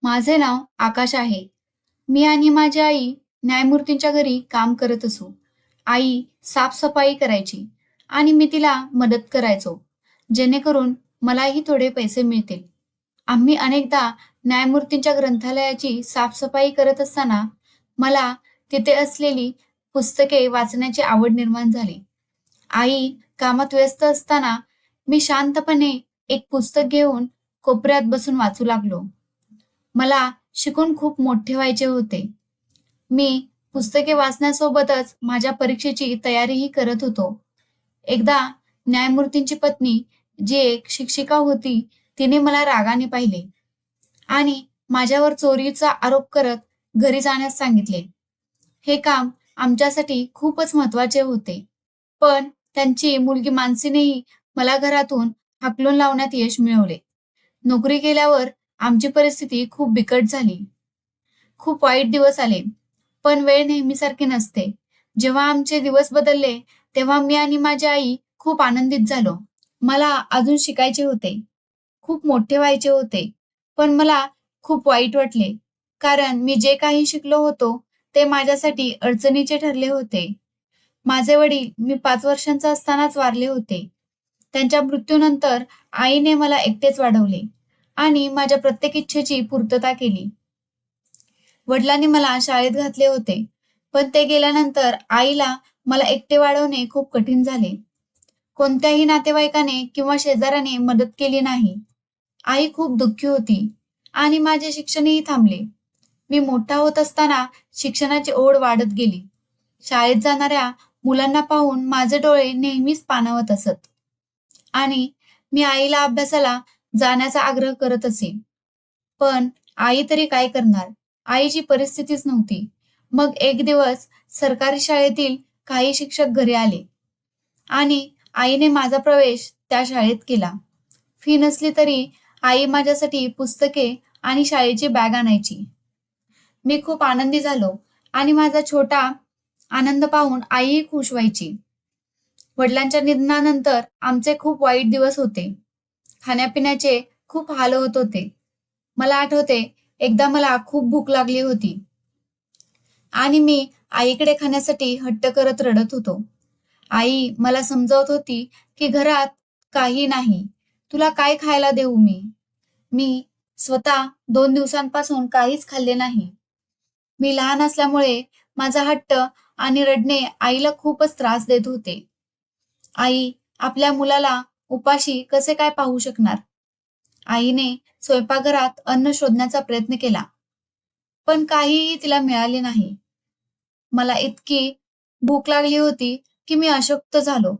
माझे नाव आकाश आहे. मी आणि माझी आई न्यायमूर्तींच्या घरी काम करत असू. आई साफसफाई करायची आणि मी तिला मदत करायचो, जेणेकरून मलाही थोडे पैसे मिळतील. आम्ही अनेकदा न्यायमूर्तींच्या ग्रंथालयाची साफसफाई करत असताना मला तिथे असलेली पुस्तके वाचण्याची आवड निर्माण झाली. आई कामात व्यस्त असताना मी शांतपणे एक पुस्तक घेऊन कोपऱ्यात बसून वाचू लागलो. मला शिकून खूप मोठे व्हायचे होते. मी पुस्तके वाचण्यासोबतच माझ्या परीक्षेची तयारीही करत होतो. एकदा न्यायमूर्तींची पत्नी, जी एक शिक्षिका होती, तिने मला रागाने पाहिले आणि माझ्यावर चोरीचा आरोप करत घरी जाण्यास सांगितले. हे काम आमच्यासाठी खूपच महत्त्वाचे होते. पण त्यांची मुलगी मानसीनेही मला घरातून हाकलून लावण्यात यश मिळवले. नोकरी गेल्यावर आमची परिस्थिती खूप बिकट झाली. खूप वाईट दिवस आले. पण वेळ नेहमीसारखी नसते. जेव्हा आमचे दिवस बदलले, तेव्हा मी आणि माझी आई खूप आनंदित झालो. मला अजून शिकायचे होते. खूप मोठे व्हायचे होते. पण मला खूप वाईट वाटले. कारण मी जे काही शिकलो होतो, ते माझ्यासाठी अडचणीचे ठरले होते. माझे वडील मी 5 वर्षांचा असतानाच वारले होते. त्यांच्या मृत्यूनंतर आईने मला एकटेच वाढवले आणि माझ्या प्रत्येक इच्छेची पूर्तता केली. वडिलांनी मला शाळेत घातले होते, पण ते गेल्यानंतर आईला मला एकटे वाढवणे खूप कठीण झाले. कोणत्याही नातेवाईकाने किंवा शेजाऱ्याने मदत केली नाही. आई खूप दुःखी होती आणि माझे शिक्षणही थांबले. मी मोठा होत असताना शिक्षणाची ओढ वाढत गेली. शाळेत जाणाऱ्या मुलांना पाहून माझे डोळे नेहमीच पाणावत असत आणि मी आईला अभ्यासाला जाण्याचा आग्रह करत असे. पण आई तरी काय करणार? आईची परिस्थितीच नव्हती. मग एक दिवस सरकारी शाळेतील काही शिक्षक घरी आले आणि आईने माझा प्रवेश त्या शाळेत केला. फी नसली तरी आई माझ्यासाठी पुस्तके आणि शाळेची बॅग आणायची. मी खूप आनंदी झालो आणि माझा छोटा आनंद पाहून आईही खुश व्हायची. वडिलांच्या निधनानंतर आमचे खूप वाईट दिवस होते. खाण्यापिण्याचे खूप हाल होत होते. मला आठवते, एकदा मला खूप भूक लागली होती आणि मी आईकडे खाण्यासाठी हट्ट करत रडत होतो. आई मला समजावत होती की घरात काही नाही. तुला काय खायला देऊ मी? मी स्वतः 2 दिवसांपासून काहीच खाल्ले नाही. मी लहान असल्यामुळे माझा हट्ट आणि रडणे आईला खूपच त्रास देत होते. आई आपल्या मुलाला उपाशी कसे काय पाहू शकणार? आईने स्वयंपाकघरात अन्न शोधण्याचा प्रयत्न केला, पण काहीही तिला मिळाले नाही. मला इतकी भूक लागली होती की मी अशक्त झालो.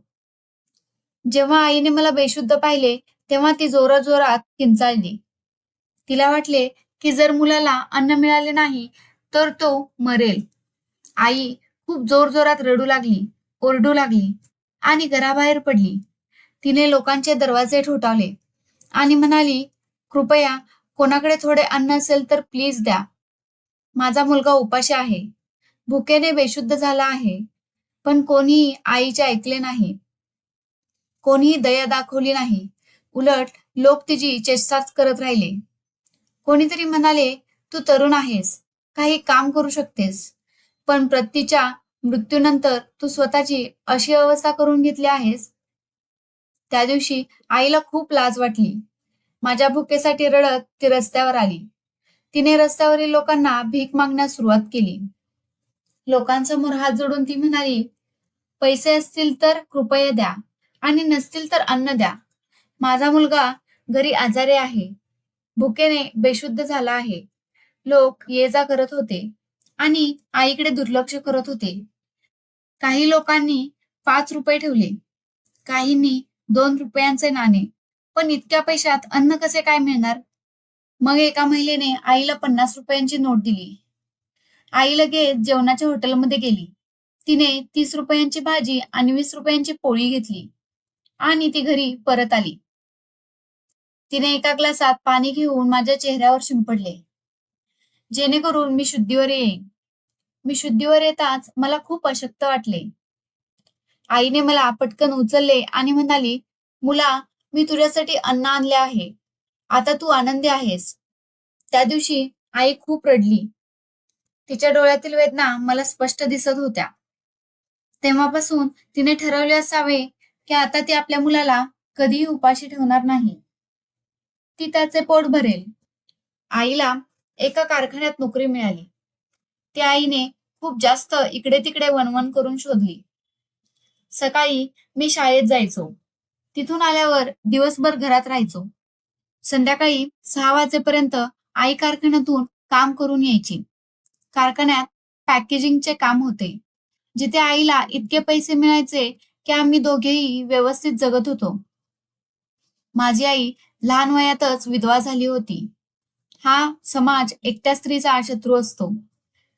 जेव्हा आईने मला बेशुद्ध पाहिले, तेव्हा ती जोराजोरात किंचाळली. तिला वाटले की जर मुलाला अन्न मिळाले नाही, तर तो मरेल. आई खूप जोरजोरात रडू लागली, ओरडू लागली आणि घराबाहेर पडली. तिने लोकांचे दरवाजे ठोठावले आणि म्हणाली, "कृपया कोणाकडे थोडे अन्न असेल तर प्लीज द्या. माझा मुलगा उपाशी आहे. भुकेने बेशुद्ध झाला आहे." पण कोणीही आईचे ऐकले नाही. कोणीही दया दाखवली नाही. उलट लोक तिची चेष्टाच करत राहिले. कोणीतरी म्हणाले, "तू तरुण आहेस, काही काम करू शकतेस. पण तिच्या मृत्यूनंतर तू स्वतःची अशी अवस्था करून घेतली आहेस." त्या दिवशी आईला खूप लाज वाटली. माझ्या भुकेसाठी रडत ती रस्त्यावर आली. तिने रस्त्यावरील लोकांना भीक मागण्यास सुरुवात केली. लोकांसमोर हात जोडून ती म्हणाली, "पैसे असतील तर कृपया द्या आणि नसतील तर अन्न द्या. माझा मुलगा घरी आजारी आहे. भुकेने बेशुद्ध झाला आहे." लोक ये-जा करत होते आणि आईकडे दुर्लक्ष करत होते. काही लोकांनी ₹5 ठेवले, काहींनी ₹2 नाणे. पण इतक्या पैशात अन्न कसे काय मिळणार? मग एका महिलेने आईला ₹50 नोट दिली. आई लगेच जेवणाच्या हॉटेलमध्ये गेली. तिने ₹30 भाजी आणि ₹20 पोळी घेतली आणि ती घरी परत आली. तिने एका ग्लासात पाणी घेऊन माझ्या चेहऱ्यावर शिंपडले, जेणेकरून मी शुद्धीवर येईन. मी शुद्धीवर येताच मला खूप अशक्त वाटले. आईने मला पटकन उचलले आणि म्हणाली, "मुला, मी तुझ्यासाठी अन्न आणले आहे. आता तू आनंदी आहेस." त्या दिवशी आई खूप रडली. तिच्या डोळ्यातील वेदना मला स्पष्ट दिसत होत्या. तेव्हापासून तिने ठरवले असावे की आता ती आपल्या मुलाला कधीही उपाशी ठेवणार नाही. ती त्याचे पोट भरेल. आईला एका कारखान्यात नोकरी मिळाली. त्या आईने खूप जास्त इकडे-तिकडे वणवण करून शोधली. सकाळी मी शाळेत जायचो. तिथून आल्यावर दिवसभर घरात राहायचो. संध्याकाळी 6 वाजेपर्यंत आई कारखान्यातून काम करून यायची. कारखान्यात पॅकेजिंगचे काम होते, जिथे आईला इतके पैसे मिळायचे की आम्ही दोघेही व्यवस्थित जगत होतो. माझी आई लहान वयातच विधवा झाली होती. हा समाज एकट्या स्त्रीचा शत्रू असतो.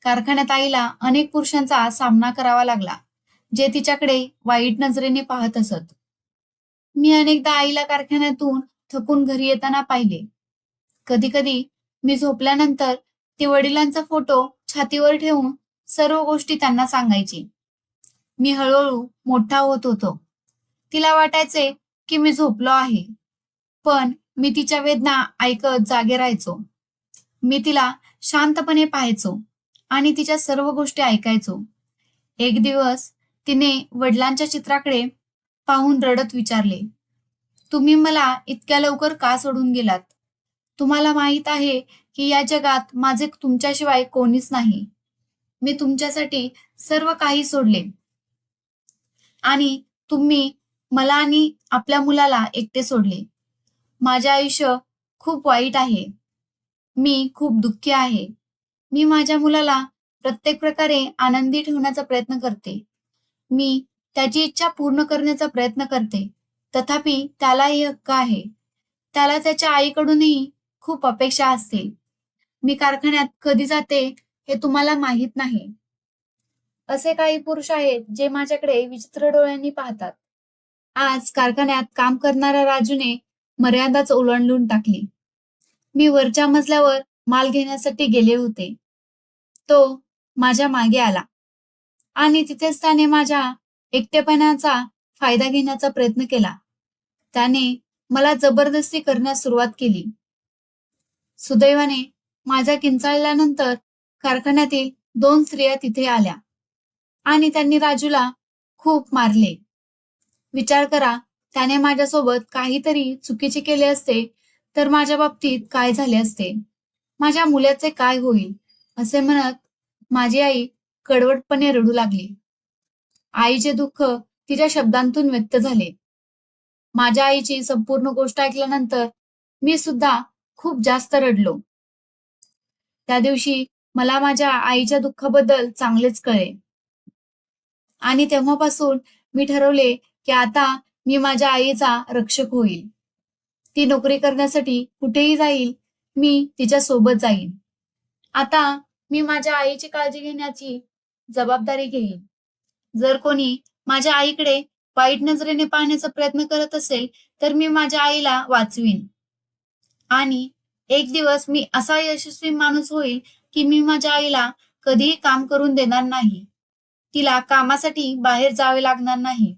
कारखान्यात आईला अनेक पुरुषांचा सामना करावा लागला, जे तिच्याकडे वाईट नजरेने पाहत असत. मी अनेकदा आईला कारखान्यातून थकून घरी येताना पाहिले. कधी-कधी मी झोपल्यानंतर ती वडिलांचा फोटो छातीवर ठेवून सर्व गोष्टी त्यांना सांगायची. मी हळूहळू मोठा होत होतो. तिला वाटायचे की मी झोपलो आहे, पण मी तिच्या वेदना ऐकत जागे राहायचो. मी तिला शांतपणे पाहायचो आणि तिच्या सर्व गोष्टी ऐकायचो. एक दिवस तिने वडिलांच्या चित्राकडे पाहून रडत विचारले, "तुम्ही मला इतक्या लवकर का सोडून गेलात? तुम्हाला माहीत आहे की या जगात माझे तुमच्याशिवाय कोणीच नाही. मी तुमच्यासाठी सर्व काही सोडले आणि तुम्ही मला आणि आपल्या मुलाला एकटे सोडले. माझे आयुष्य खूप वाईट आहे. मी खूप दुःखी आहे. मी माझ्या मुलाला प्रत्येक प्रकारे आनंदी ठेवण्याचा प्रयत्न करते. मी त्याची इच्छा पूर्ण करण्याचा प्रयत्न करते. तथापि त्यालाही हक्क आहे. त्याला त्याच्या आईकडूनही खूप अपेक्षा असतील. मी कारखान्यात कधी जाते हे तुम्हाला माहीत नाही." असे काही पुरुष आहेत जे माझ्याकडे विचित्र डोळ्यांनी पाहतात. आज कारखान्यात काम करणाऱ्या राजूने मर्यादाच ओलांडून टाकली. मी वरच्या मजल्यावर माल घेण्यासाठी गेले होते. तो माझ्या मागे आला आणि तिथेच त्याने माझ्या एकटेपणाचा फायदा घेण्याचा प्रयत्न केला. त्याने मला जबरदस्ती करण्यास सुरुवात केली. सुदैवाने माझ्या किंचाळल्यानंतर कारखान्यातील 2 स्त्रिया तिथे आल्या आणि त्यांनी राजूला खूप मारले. विचार करा, त्याने माझ्यासोबत काहीतरी चुकीचे केले असते तर माझ्या बाबतीत काय झाले असते? माझ्या मुलाचे काय होईल? असे म्हणत माझी आई कडवटपणे रडू लागली. आईचे दुःख तिच्या शब्दांतून व्यक्त झाले. माझ्या आईची संपूर्ण गोष्ट ऐकल्यानंतर मी सुद्धा खूप जास्त रडलो. त्या दिवशी मला माझ्या आईच्या दुःखाबद्दल चांगलेच कळले आणि तेव्हापासून मी ठरवले की आता मी माझ्या आईचा रक्षक होईल. ती नोकरी करण्यासाठी कुठेही जाईल, मी तिच्या सोबत जाईन. आता मी माझ्या आईची काळजी घेण्याची जबाबदारी घेईन. जर कोणी माझ्या आईकडे वाईट नजरेने पाहण्याचा प्रयत्न करत असेल, तर मी माझ्या आईला वाचवीन आणि एक दिवस मी असा यशस्वी माणूस होईल, की मी माझ्या आईला कधीही काम करून देणार नाही. तिला कामासाठी बाहेर जावे लागणार नाही.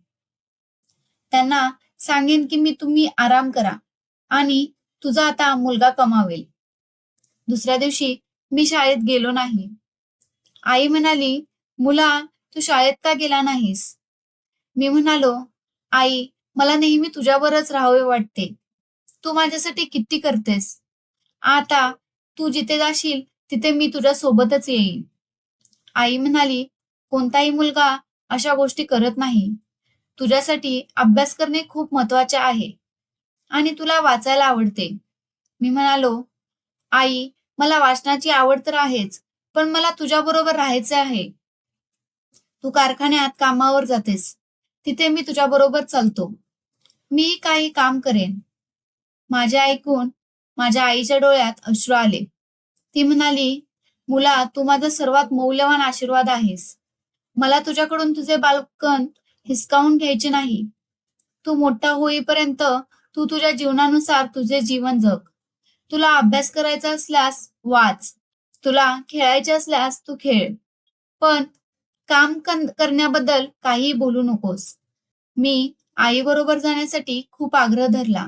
त्यांना सांगेन की तुम्ही आराम करा आणि तुझा आता मुलगा कमावेल. दुसऱ्या दिवशी मी शाळेत गेलो नाही. आई म्हणाली, "मुला, तू शाळेत का गेला नाहीस?" मी म्हणालो, "आई, मला नेहमी तुझ्याबरोबरच राहावे वाटते. तू माझ्यासाठी किती करतेस. आता तू जिथे जाशील तिथे मी तुझ्या सोबतच येईन." आई म्हणाली, "कोणताही मुलगा अशा गोष्टी करत नाही. तुझ्यासाठी अभ्यास करणे खूप महत्वाचे आहे आणि तुला वाचायला आवडते." मी म्हणालो, "आई, मला वाचनाची आवड तर आहेच, पण मला तुझ्याबरोबर राहायचे आहे. तू कारखान्यात कामावर जातेस. तिथे मी तुझ्याबरोबर चालतो. मीही काही काम करेन." माझे ऐकून माझ्या आईच्या डोळ्यात अश्रू आले. ती म्हणाली, "मुला, तू माझा सर्वात मौल्यवान आशीर्वाद आहेस. मला तुझ्याकडून तुझे बालपण हिसकावून घ्यायचे नाही. तू मोठा होईपर्यंत तू तुझ्या जीवनानुसार तुझे जीवन जग. तुला अभ्यास करायचा असल्यास वाच. तुला खेळायचे असल्यास तू खेळ. पण करण्याबद्दल काहीही बोलू नकोस." मी आईबरोबर जाण्यासाठी खूप आग्रह धरला,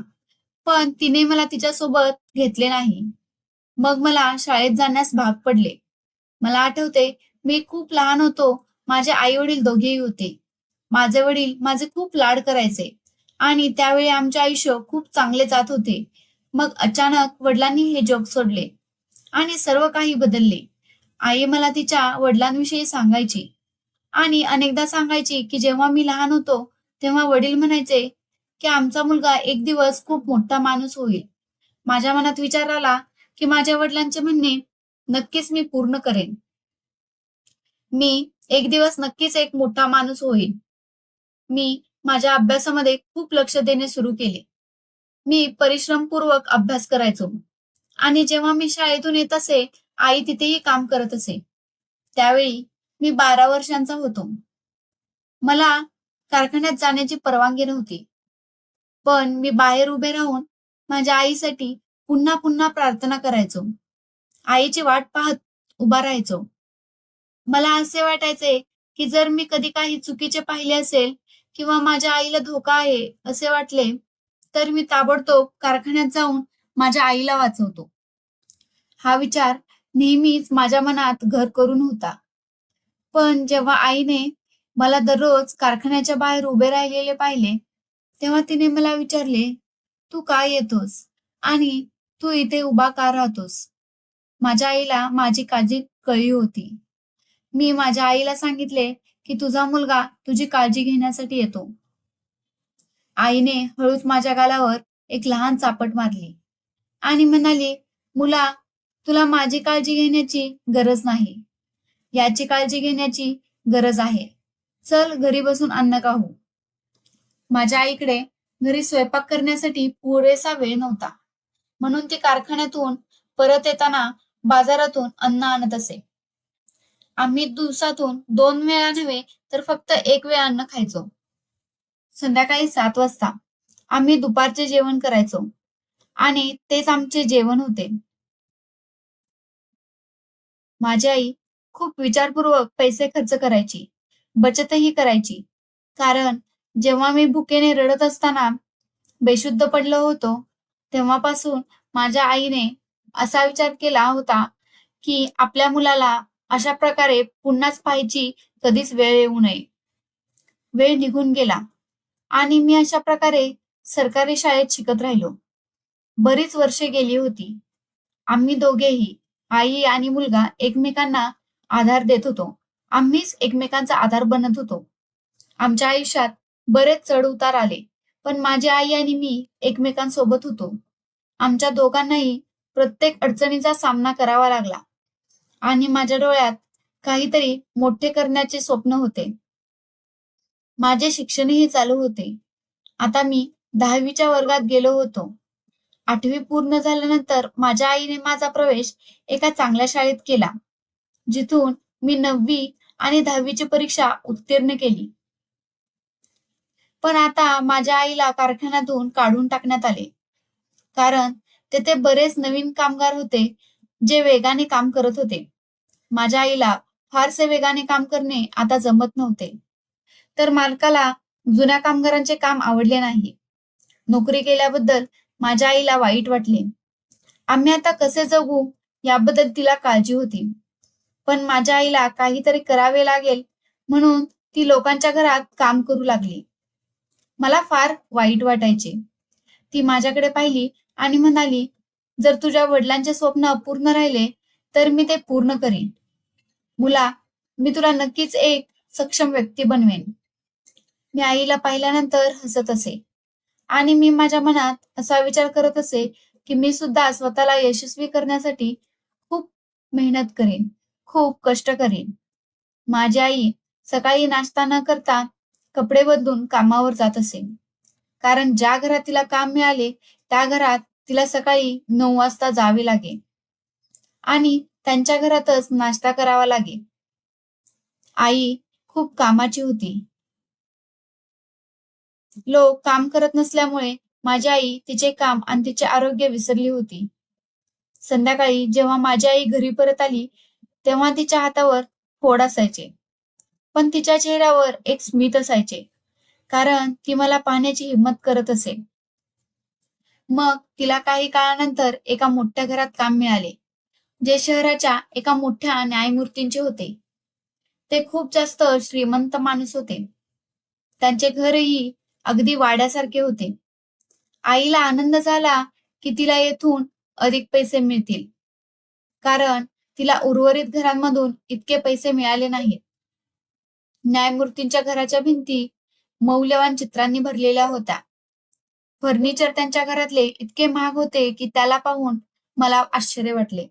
पण तिने मला तिच्यासोबत घेतले नाही. मग मला शाळेत जाण्यास भाग पडले. मला आठवते, मी खूप लहान होतो. माझे आई-वडील दोघेही होते. माझे वडील माझे खूप लाड करायचे आणि त्यावेळी आमचे आयुष्य खूप चांगले जात होते. मग अचानक वडिलांनी हे जग सोडले आणि सर्व काही बदलले. आई मला तिच्या वडिलांविषयी सांगायची आणि अनेकदा सांगायची, की जेव्हा मी लहान होतो, तेव्हा वडील म्हणायचे, की आमचा मुलगा एक दिवस खूप मोठा माणूस होईल. माझ्या मनात विचार आला, की माझ्या वडिलांचे म्हणणे नक्कीच मी पूर्ण करेन. मी एक दिवस नक्कीच एक मोठा माणूस होईन. मी माझ्या अभ्यासामध्ये खूप लक्ष देणे सुरू केले. मी परिश्रमपूर्वक अभ्यास करायचो आणि जेव्हा मी शाळेतून येत असे, आई तिथेही काम करत असे. त्यावेळी मी 12 वर्षांचा होतो. मला कारखान्यात जाण्याची परवानगी नव्हती. पण मी बाहेर उभे राहून माझ्या आईसाठी पुन्हा पुन्हा प्रार्थना करायचो. आईची वाट पाहत उभा राहायचो. मला असे वाटायचे, की जर मी कधी काही चुकीचे पाहिले असेल किंवा माझ्या आईला धोका आहे असे वाटले, तर मी ताबडतोब कारखान्यात जाऊन माझ्या आईला वाचवतो. हा विचार नेहमीच माझ्या मनात घर करून होता. पण जेव्हा आईने मला दररोज कारखान्याच्या बाहेर उभे राहिलेले पाहिले, तेव्हा तिने मला विचारले, "तू का येतोस? आणि तू इथे उभा का राहतोस?" माझ्या आईला माझी काळजी कळली होती. मी माझ्या आईला सांगितले, की तुझा मुलगा तुझी काळजी घेण्यासाठी येतो. आईने हळूच माझ्या गालावर एक लहान चापट मारली आणि म्हणाली, "मुला, तुला माझी काळजी घेण्याची गरज नाही. याची काळजी घेण्याची गरज आहे. चल घरी बसून अन्न खाऊ." माझ्या आईकडे घरी स्वयंपाक करण्यासाठी पुरेसा वेळ नव्हता. म्हणून ती कारखान्यातून परत येताना बाजारातून अन्न आणत असे. आम्ही दिवसातून 2 वेळा नव्हे, तर फक्त 1 वेळा अन्न खायचो. संध्याकाळी 7 वाजता आम्ही दुपारचे जेवण करायचो आणि तेच आमचे जेवण होते. माझी आई खूप विचारपूर्वक पैसे खर्च करायची, बचतही करायची. कारण जेव्हा मी भुकेने रडत असताना बेशुद्ध पडलो होतो, तेव्हापासून माझ्या आईने असा विचार केला होता, की आपल्या मुलाला अशा प्रकारे पुन्हाच पाहायची कधीच वेळ येऊ नये. वेळ निघून गेला आणि मी अशा प्रकारे सरकारी शाळेत शिकत राहिलो. बरीच वर्षे गेली होती. आम्ही दोघेही, आई आणि मुलगा एकमेकांना आधार देत होतो. आम्हीच एकमेकांचा आधार बनत होतो. आमच्या आयुष्यात बरेच चढ-उतार आले, पण माझी आई आणि मी एकमेकांसोबत होतो. आमच्या दोघांनाही प्रत्येक अडचणीचा सामना करावा लागला आणि माझ्या डोळ्यात काहीतरी मोठे करण्याचे स्वप्न होते. माझे शिक्षणही चालू होते. आता मी 10वीच्या वर्गात गेलो होतो. 8वी पूर्ण झाल्यानंतर माझ्या आईने माझा प्रवेश एका चांगल्या शाळेत केला, जिथून मी 9वी आणि 10वीची परीक्षा उत्तीर्ण केली. पण आता माझ्या आईला कारखान्यातून काढून टाकण्यात आले. कारण तेथे बरेच नवीन कामगार होते, जे वेगाने काम करत होते. माझ्या आईला फारसे वेगाने काम करणे आता जमत नव्हते. तर मालकाला जुन्या कामगारांचे काम आवडले नाही. नोकरी केल्याबद्दल माझ्या आईला वाईट वाटले. आम्ही आता कसे जगू याबद्दल तिला काळजी होती. पण माझ्या आईला काहीतरी करावे लागेल म्हणून ती लोकांच्या घरात काम करू लागली. मला फार वाईट वाटायचे. ती माझ्याकडे पाहिली आणि म्हणाली, "जर तुझ्या वडिलांचे स्वप्न अपूर्ण राहिले, तर मी ते पूर्ण करीन. मुला, मी तुला नक्कीच एक सक्षम व्यक्ती बनवेन." मी आईला पाहिल्यानंतर हसत असे आणि मी माझ्या मनात असा विचार करत असे, की मी सुद्धा स्वतःला यशस्वी करण्यासाठी खूप मेहनत करेन, खूप कष्ट करेन. माझी आई सकाळी नाश्ता न करता कपडे बदलून कामावर जात असे. कारण ज्या घरात तिला काम मिळाले, त्या घरात तिला सकाळी 9 वाजता जावे लागे आणि त्यांच्या घरातच नाश्ता करावा लागे. आई खूप कामाची होती. लोक काम करत नसल्यामुळे माझी आई तिचे काम आणि तिचे आरोग्य विसरली होती. संध्याकाळी जेव्हा माझी आई घरी परत आली, तेव्हा तिच्या हातावर फोड असायचे. पण तिच्या चेहऱ्यावर एक स्मित असायचे. कारण ती मला पाहण्याची हिंमत करत असे. मग तिला काही काळानंतर एका मोठ्या घरात काम मिळाले. जे शहराच्या एका मोठ्या न्यायमूर्तींचे होते. ते खूप जास्त श्रीमंत माणूस होते. त्यांचे घरही अगदी वाड्यासारखे होते. आईला आनंद झाला की तिला येथून अधिक पैसे मिळतील, कारण तिला उर्वरित घरांमधून इतके पैसे मिळाले नाहीत. न्यायमूर्तींच्या घराच्या भिंती मौल्यवान चित्रांनी भरलेल्या होत्या. फर्निचर त्यांच्या घरातले इतके महाग होते की त्याला पाहून मला आश्चर्य वाटले.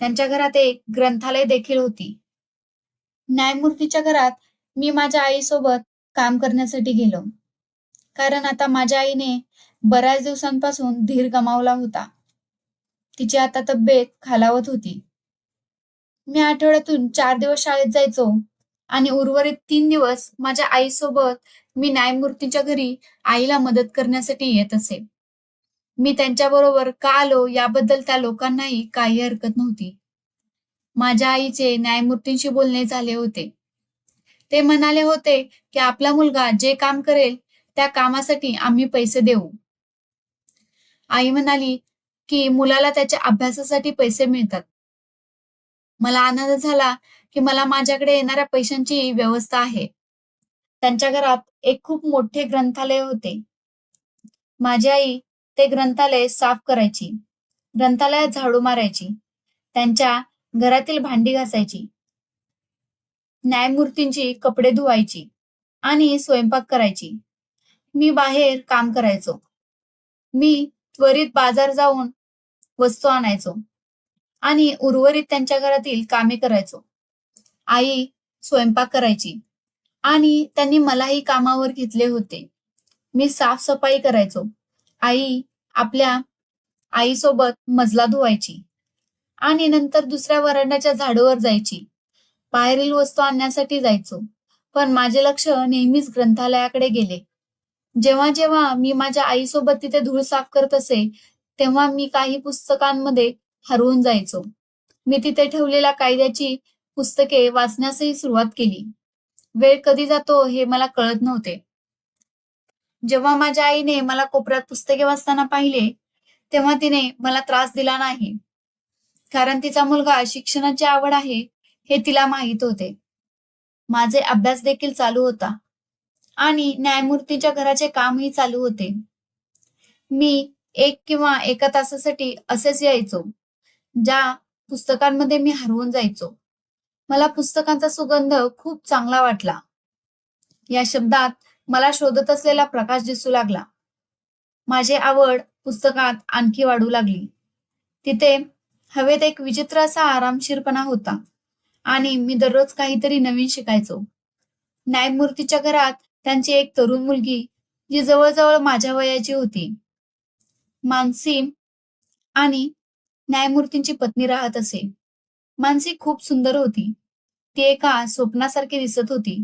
त्यांच्या घरात एक ग्रंथालय देखील होती. न्यायमूर्तीच्या घरात मी माझ्या आईसोबत काम करण्यासाठी गेलो. कारण आता माझ्या आईने बऱ्याच दिवसांपासून धीर गमावला होता. तिची आता तब्येत खालावत होती. मी आठवड्यातून 4 दिवस शाळेत जायचो आणि उर्वरित 3 दिवस माझ्या आईसोबत मी न्यायमूर्तींच्या घरी आईला मदत करण्यासाठी येत असे. मी त्यांच्याबरोबर का आलो याबद्दल त्या लोकांनाही काही हरकत नव्हती. माझ्या आईचे न्यायमूर्तींशी बोलणे झाले होते. ते म्हणाले होते की आपला मुलगा जे काम करेल त्या कामासाठी आम्ही पैसे देऊ. आई म्हणाली की मुलाला त्याच्या अभ्यासासाठी पैसे मिळतात. मला आनंद झाला की मला माझ्याकडे येणाऱ्या पैशांची व्यवस्था आहे. त्यांच्या घरात एक खूप मोठे ग्रंथालय होते. माझी आई ते ग्रंथालय साफ करायची, ग्रंथालयात झाडू मारायची, त्यांच्या घरातील भांडी घासायची, न्यायमूर्तींची कपडे धुवायची आणि स्वयंपाक करायची. मी बाहेर काम करायचो. मी त्वरित बाजार जाऊन वस्तू आणायचो आणि उर्वरित त्यांच्या घरातील कामे करायचो. आई स्वयंपाक करायची आणि त्यांनी मलाही कामावर घेतले होते. मी साफसफाई करायचो. आई आपल्या आईसोबत मजला धुवायची आणि नंतर दुसऱ्या वरांड्याच्या झाडूवर जायची. बाहेरील वस्तू आणण्यासाठी जायचो. पण माझे लक्ष नेहमीच ग्रंथालयाकडे गेले. जेव्हा जेव्हा मी माझ्या आईसोबत तिथे धूळ साफ करत असे, तेव्हा मी काही पुस्तकांमध्ये हरवून जायचो. मी तिथे ठेवलेल्या कायद्याची पुस्तके वाचण्यासही सुरुवात केली. वेळ कधी जातो हे मला कळत नव्हते. जेव्हा माझ्या आईने मला कोपऱ्यात पुस्तके वाचताना पाहिले, तेव्हा तिने मला त्रास दिला नाही. कारण तिचा मुलगा शिक्षणाची आवड आहे हे तिला माहीत होते. माझे अभ्यास देखील चालू होता आणि न्यायमूर्तीच्या घराचे कामही चालू होते. मी 1 किंवा 1 तासासाठी असेच यायचो, ज्या पुस्तकांमध्ये मी हरवून जायचो. मला पुस्तकांचा सुगंध खूप चांगला वाटला. या शब्दात मला शोधत असलेला प्रकाश दिसू लागला. माझी आवड पुस्तकात आणखी वाढू लागली. तिथे हवेत एक विचित्र असा आरामशीरपणा होता आणि मी दररोज काहीतरी नवीन शिकायचो. न्यायमूर्तीच्या घरात त्यांची एक तरुण मुलगी, जी जवळजवळ माझ्या वयाची होती, मानसी, आणि न्यायमूर्तींची पत्नी राहत असे. मानसी खूप सुंदर होती. ती एका स्वप्नासारखी दिसत होती.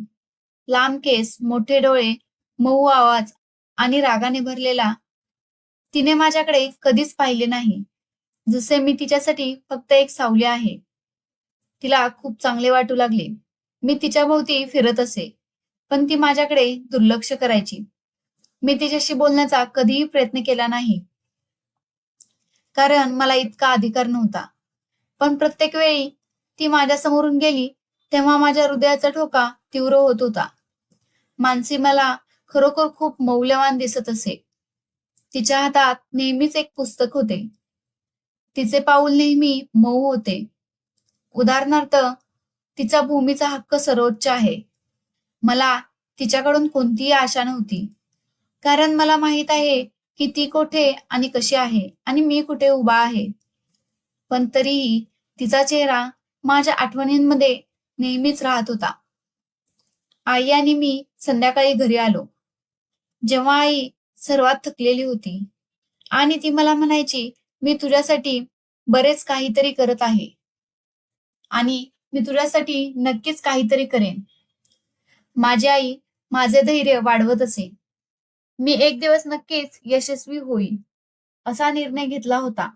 लांब केस, मोठे डोळे, मऊ आवाज आणि रागाने भरलेला. तिने माझ्याकडे कधीच पाहिले नाही, जसे मी तिच्यासाठी फक्त एक सावली आहे. तिला खूप चांगले वाटू लागले. मी तिच्याभोवती फिरत असे, पण ती माझ्याकडे दुर्लक्ष करायची. मी तिच्याशी बोलण्याचा कधीही प्रयत्न केला नाही, कारण मला इतका अधिकार नव्हता. पण प्रत्येक वेळी ती माझ्यासमोरून गेली, तेव्हा माझ्या हृदयाचा ठोका तीव्र होत होता. मानसी मला खरोखर खूप मौल्यवान दिसत असे. तिच्या हातात नेहमीच एक पुस्तक होते. तिचे पाऊल नेहमी मऊ होते. उदाहरणार्थ, तिचा भूमीचा हक्क सर्वोच्च आहे. मला तिच्याकडून कोणतीही आशा नव्हती, कारण मला माहित आहे की ती कोठे आणि कशी आहे आणि मी कुठे उभा आहे. पण तरीही तिचा चेहरा माझ्या आठवणींमध्ये नेहमीच राहत होता. आई आणि मी संध्याकाळी घरी आलो, जेव्हा आई सर्वात थकलेली होती आणि ती मला म्हणायची, मी तुझ्यासाठी बरेच काहीतरी करत आहे आणि मी तुझ्यासाठी नक्कीच काहीतरी करेन. माझी आई माझे धैर्य वाढवत असे. मी एक दिवस नक्कीच यशस्वी होईल असा निर्णय घेतला होता.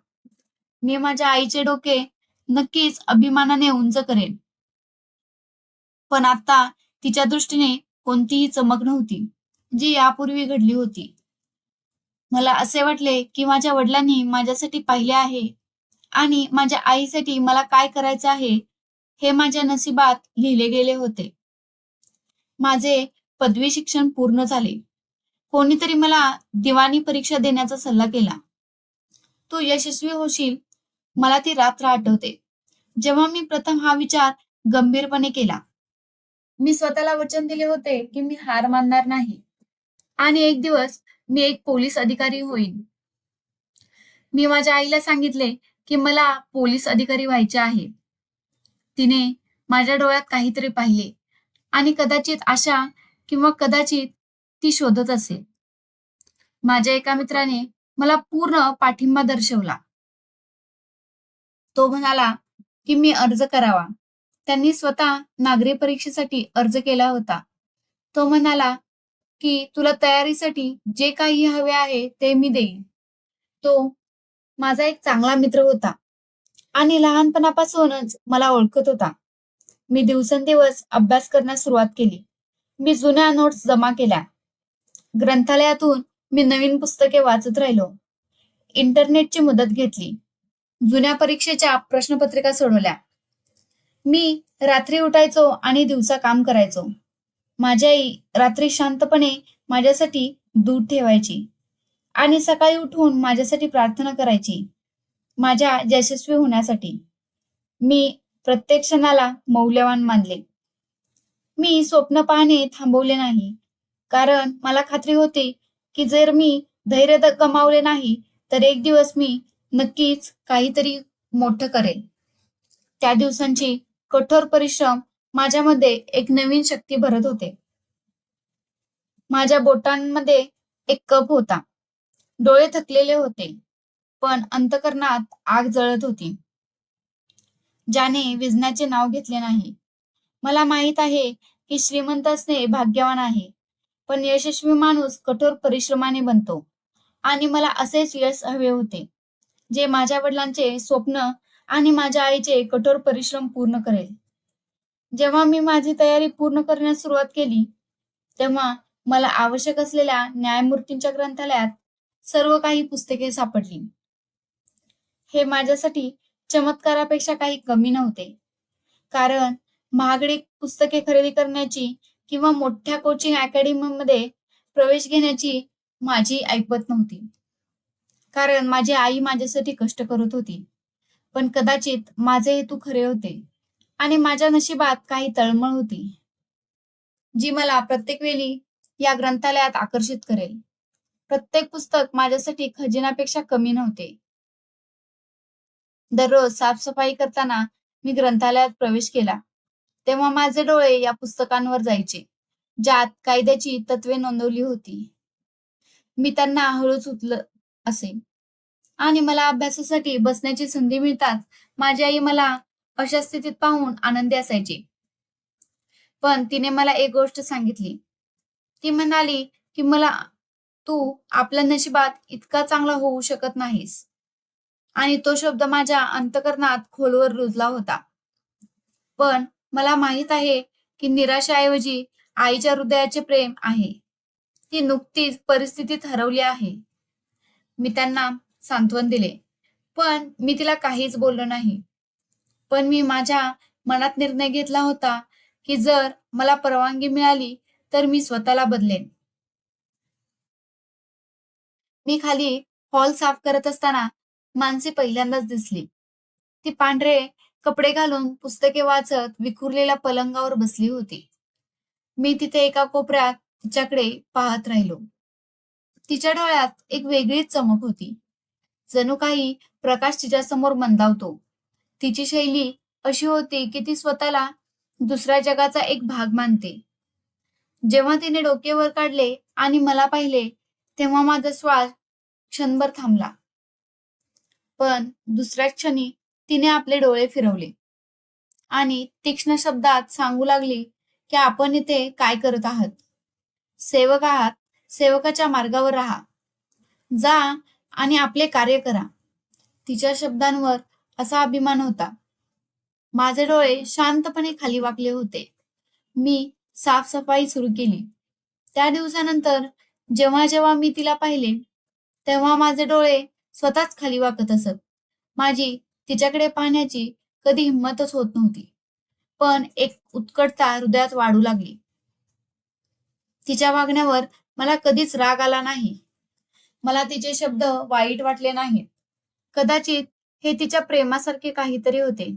मी माझ्या आईचे डोके नक्कीच अभिमानाने उंच करेन. पण आता तिच्या दृष्टीने कोणतीही चमक नव्हती, जी यापूर्वी घडली होती. मला असे वाटले की माझ्या वडिलांनी माझ्यासाठी पाहिले आहे आणि माझ्या आईसाठी मला काय करायचं आहे हे माझ्या नशिबात लिहिले गेले होते. माझे पदवी शिक्षण पूर्ण झाले. कोणीतरी मला दिवाणी परीक्षा देण्याचा सल्ला केला. तू यशस्वी होशील. मला ती रात्र आठवते, जेव्हा मी प्रथम हा विचार गंभीरपणे केला. मी स्वतःला वचन दिले होते की मी हार मानणार नाही आणि एक दिवस मी एक पोलीस अधिकारी होईन. मी माझ्या आईला सांगितले की मला पोलीस अधिकारी व्हायचे आहे. तिने माझ्या डोळ्यात काहीतरी पाहिले आणि कदाचित आशा किंवा कदाचित ती शोधत असेल. माझ्या एका मित्राने मला पूर्ण पाठिंबा दर्शवला. तो म्हणाला की मी अर्ज करावा. त्यांनी स्वतः नागरी परीक्षेसाठी अर्ज केला होता. तो म्हणाला की तुला तयारीसाठी जे काही हवे आहे ते मी देईन. तो माझा एक चांगला मित्र होता आणि लहानपणापासूनच मला ओळखत होता. मी दिवसेंदिवस अभ्यास करण्यास सुरुवात केली. मी जुन्या नोट्स जमा केल्या. ग्रंथालयातून मी नवीन पुस्तके वाचत राहिलो. इंटरनेटची मदत घेतली. जुन्या परीक्षेच्या प्रश्नपत्रिका सोडवल्या. मी रात्री उठायचो आणि दिवसा काम करायचो. माझी आई रात्री शांतपणे माझ्यासाठी दूध ठेवायची आणि सकाळी उठून माझ्यासाठी प्रार्थना करायची, माझ्या यशस्वी होण्यासाठी. मी प्रत्येक क्षणाला मौल्यवान मानले. मी स्वप्न पाहणे थांबवले नाही, कारण मला खात्री होती की जर मी धैर्य गमावले नाही, तर एक दिवस मी नक्कीच काहीतरी मोठं करेन. त्या दिवसांची कठोर परिश्रम माझ्यामध्ये एक नवीन शक्ती भरत होते. माझ्या बोटांमध्ये एक कप होता. डोळे थकलेले होते, पण अंतःकरणात आग जळत होती, ज्याने विझण्याचे नाव घेतले नाही. मला माहित आहे की श्रीमंत असणे भाग्यवान आहे, पण यशस्वी माणूस कठोर परिश्रमाने बनतो. आणि मला असेच यश हवे होते, जे माझ्या वडिलांचे स्वप्न आणि माझ्या आईचे कठोर परिश्रम पूर्ण करेल. जेव्हा मी माझी तयारी पूर्ण करण्यास सुरुवात केली, तेव्हा मला आवश्यक असलेल्या न्यायमूर्तींच्या ग्रंथालयात सर्व काही पुस्तके सापडली. हे माझ्यासाठी चमत्कारापेक्षा काही कमी नव्हते, कारण महागडी पुस्तके खरेदी करण्याची किंवा मोठ्या कोचिंग अकॅडमीमध्ये प्रवेश घेण्याची माझी ऐपत नव्हती. कारण माझी आई माझ्यासाठी कष्ट करत होती. पण कदाचित माझे हेतू खरे होते आणि माझ्या नशिबात काही तळमळ होती, जी मला प्रत्येक वेळी या ग्रंथालयात आकर्षित करेल. प्रत्येक पुस्तक माझ्यासाठी खजिन्यापेक्षा कमी नव्हते. दररोज साफसफाई करताना मी ग्रंथालयात प्रवेश केला, तेव्हा माझे डोळे या पुस्तकांवर जायचे, ज्यात कायद्याची तत्वे नोंदवली होती. मी त्यांना हळूच उचलत असे आणि मला अभ्यासासाठी बसण्याची संधी मिळताच माझी आई मला अशा स्थितीत पाहून आनंदी असायची. पण तिने मला एक गोष्ट सांगितली. ती म्हणाली की मला तू आपल्या नशिबात इतका चांगला होऊ शकत नाहीस. आणि तो शब्द माझ्या अंतःकरणात खोलवर रुजला होता. पण मला माहित आहे की निराशेऐवजी आईच्या हृदयाचे प्रेम आहे. ती नुकतीच परिस्थितीत हरवली आहे. मी त्यांना सांत्वन दिले, पण मी तिला काहीच बोललो नाही. पण मी माझ्या मनात निर्णय घेतला होता की जर मला परवानगी मिळाली तर मी स्वतःला बदलेन. मी खाली हॉल साफ करत असताना मानसी पहिल्यांदाच दिसली. ती पांढरे कपडे घालून पुस्तके वाचत विखुरलेल्या पलंगावर बसली होती. मी तिथे एका कोपऱ्यात तिच्याकडे पाहत राहिलो. तिच्या डोळ्यात एक वेगळीच चमक होती. जणू काही प्रकाश तिच्यासमोर मंदावतो. तिची शैली अशी होती की ती स्वतःला दुसऱ्या जगाचा एक भाग मानते. जेव्हा तिने डोके वर काढले आणि मला पाहिले, तेव्हा माझा श्वास क्षणभर थांबला. पण दुसऱ्याच क्षणी तिने आपले डोळे फिरवले आणि तीक्ष्ण शब्दात सांगू लागली की आपण इथे काय करत आहात? सेवक आहात, सेवकाच्या मार्गावर राहा. जा आणि आपले कार्य करा. तिच्या शब्दांवर असा अभिमान होता. माझे डोळे शांतपणे खाली वाकले होते. मी साफसफाई सुरू केली. त्या दिवसानंतर जेव्हा जेव्हा मी तिला पाहिले, तेव्हा माझे डोळे स्वतःच खाली वाकत असत. माझी तिच्याकडे पाहण्याची कधी हिंमतच होत नव्हती. पण एक उत्कटता हृदयात वाढू लागली. तिच्या वागण्यावर मला कधीच राग आला नाही. मला तिचे शब्द वाईट वाटले नाहीत. कदाचित हे तिच्या प्रेमासारखे काहीतरी होते.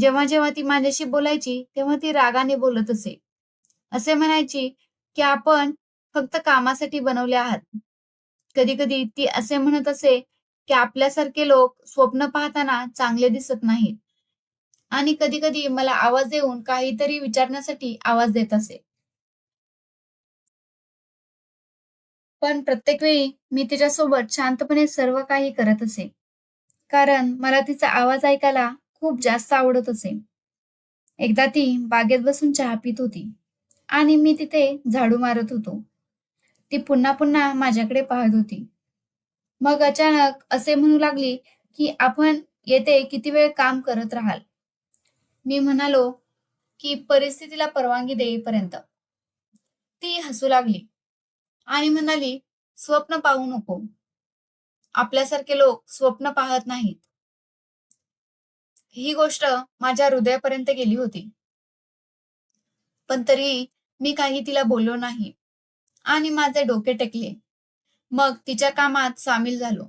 जेव्हा जेव्हा ती माझ्याशी बोलायची, तेव्हा ती रागाने बोलत असे. असे म्हणायची, की आपण फक्त कामासाठी बनवले आहात. कधी-कधी ती असे म्हणत असे, की आपल्यासारखे लोक स्वप्न पाहताना चांगले दिसत नाहीत. आणि कधी-कधी मला आवाज देऊन काहीतरी विचारण्यासाठी आवाज देत असे. पण प्रत्येक वेळी मी तिच्यासोबत शांतपणे सर्व काही करत असे. कारण मला तिचा आवाज ऐकायला खूप जास्त आवडत असे. एकदा ती बागेत बसून चहा पीत होती आणि मी तिथे झाडू मारत होतो. ती पुन्हा पुन्हा माझ्याकडे पाहत होती. मग अचानक असे म्हणू लागली, की "आपण येथे किती वेळ काम करत राहाल?" मी म्हणालो, की "परिस्थितीला परवानगी देईपर्यंत." ती हसू लागली आणि म्हणाली, "स्वप्न पाहू नको. आपल्यासारखे लोक स्वप्न पाहत नाहीत." ही गोष्ट माझ्या हृदयापर्यंत गेली होती. पण तरीही मी काही तिला बोललो नाही आणि माझे डोके टेकले. मग तिच्या कामात सामील झालो.